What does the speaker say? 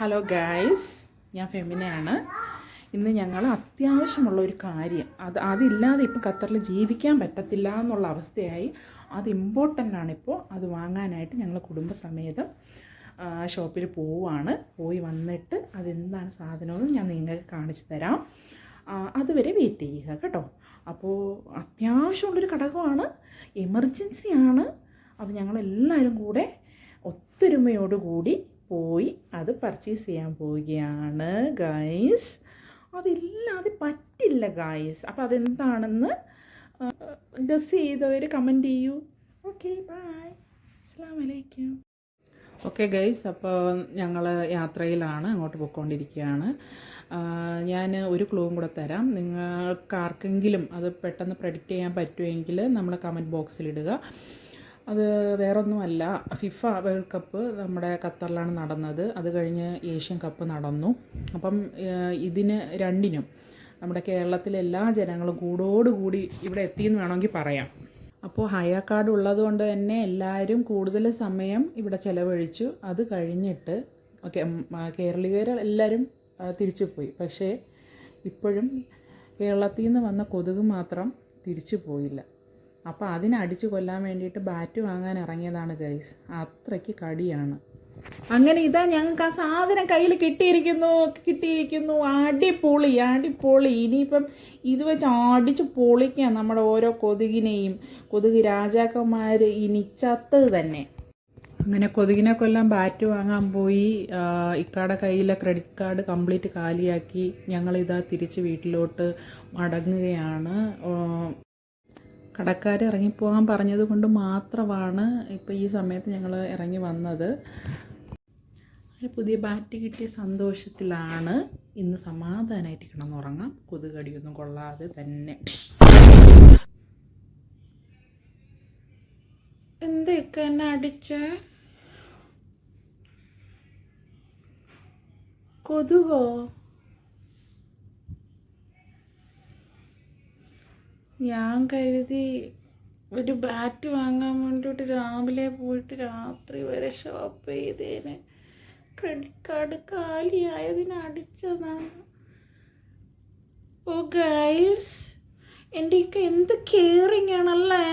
Hello guys, ഞാൻ ഫെമിനയാണ്. ഇന്ന് ഞങ്ങൾ അത്യാവശ്യമുള്ള ഒരു കാര്യം, അതില്ലാതെ ഇപ്പോൾ ഖത്തറിൽ ജീവിക്കാൻ പറ്റത്തില്ല എന്നുള്ള അവസ്ഥയായി. അത് ഇമ്പോർട്ടൻ്റ് ആണിപ്പോൾ. അത് വാങ്ങാനായിട്ട് ഞങ്ങൾ കുടുംബസമേതം ഷോപ്പിൽ പോയി വന്നിട്ട് അതെന്താണ് സാധനമെന്ന് ഞാൻ നിങ്ങൾക്ക് കാണിച്ചു തരാം. അതുവരെ വെയിറ്റ് ചെയ്യുക കേട്ടോ. അപ്പോൾ അത്യാവശ്യമുള്ളൊരു ഘടകമാണ്, എമർജൻസിയാണ്. അത് ഞങ്ങളെല്ലാവരും കൂടെ ഒത്തൊരുമയോടുകൂടി പോയി അത് പർച്ചേസ് ചെയ്യാൻ പോവുകയാണ് ഗായ്സ്. അതില്ലാതെ പറ്റില്ല ഗായ്സ്. അപ്പോൾ അതെന്താണെന്ന് ഗസ് ചെയ്തവർ കമൻറ്റ് ചെയ്യൂ. ഓക്കെ, ബൈ, അസ്സലാമു അലൈക്കും. ഓക്കെ ഗൈസ്, അപ്പോൾ ഞങ്ങൾ യാത്രയിലാണ്, അങ്ങോട്ട് പോയിക്കൊണ്ടിരിക്കുകയാണ്. ഞാൻ ഒരു ക്ലൂവും കൂടെ തരാം. നിങ്ങൾക്ക് ആർക്കെങ്കിലും അത് പെട്ടെന്ന് പ്രെഡിക്റ്റ് ചെയ്യാൻ പറ്റുമെങ്കിൽ നമ്മുടെ കമൻറ്റ് ബോക്സിലിടുക. അത് വേറൊന്നുമല്ല, ഫിഫ വേൾഡ് കപ്പ് നമ്മുടെ ഖത്തറിലാണ് നടന്നത്. അത് കഴിഞ്ഞ് ഏഷ്യൻ കപ്പ് നടന്നു. അപ്പം ഇതിന് രണ്ടിനും നമ്മുടെ കേരളത്തിലെ എല്ലാ ജനങ്ങളും കൂടോടുകൂടി ഇവിടെ എത്തിയെന്ന് വേണമെങ്കിൽ പറയാം. അപ്പോൾ ഹയ കാർഡ് ഉള്ളത് കൊണ്ട് തന്നെ എല്ലാവരും കൂടുതൽ സമയം ഇവിടെ ചിലവഴിച്ചു. അത് കഴിഞ്ഞിട്ട് കേരളീയർ എല്ലാവരും തിരിച്ചു പോയി. പക്ഷേ ഇപ്പോഴും കേരളത്തിൽ നിന്ന് വന്ന കൊതുക് മാത്രം തിരിച്ചു പോയില്ല. അപ്പോൾ അതിനടിച്ചു കൊല്ലാൻ വേണ്ടിയിട്ട് ബാറ്റ് വാങ്ങാൻ ഇറങ്ങിയതാണ് ഗൈസ്. അത്രയ്ക്ക് കടിയാണ്. അങ്ങനെ ഇതാ ഞങ്ങൾക്ക് ആ സാധനം കയ്യിൽ കിട്ടിയിരിക്കുന്നു. അടിപൊളി. ഇനിയിപ്പം ഇത് വെച്ച് അടിച്ച് പൊളിക്കാം നമ്മുടെ ഓരോ കൊതുകിനെയും. കൊതുക് രാജാക്കന്മാർ ഇനി ചത്തത് തന്നെ. അങ്ങനെ കൊതുകിനെ കൊല്ലാൻ ബാറ്റ് വാങ്ങാൻ പോയി. ഇക്കാടെ കയ്യിലെ ക്രെഡിറ്റ് കാർഡ് കംപ്ലീറ്റ് കാലിയാക്കി ഞങ്ങളിതാ തിരിച്ച് വീട്ടിലോട്ട് മടങ്ങുകയാണ്. കടക്കാർ ഇറങ്ങിപ്പോകാൻ പറഞ്ഞത് കൊണ്ട് മാത്രമാണ് ഇപ്പോൾ ഈ സമയത്ത് ഞങ്ങൾ ഇറങ്ങി വന്നത്. പുതിയ ബാറ്റ് കിട്ടിയ സന്തോഷത്തിലാണ്. ഇന്ന് സമാധാനമായിട്ട് കിടന്നുറങ്ങാം, കൊതുകടിയൊന്നും കൊള്ളാതെ തന്നെ. എന്തൊക്കെ എന്നെ അടിച്ചേ? കൊതുകോ? ഞാൻ കരുതി ഒരു ബാറ്റ് വാങ്ങാൻ വേണ്ടിയിട്ട് രാവിലെ പോയിട്ട് രാത്രി വരെ ഷോപ്പ് ചെയ്തേനെ. ക്രെഡിറ്റ് കാർഡ് കാലിയായതിന് അടിച്ചതാണ്. ഓ ഗൈസ്, എൻ്റെ ഒക്കെ എന്ത് കെയറിങ് ആണല്ലേ.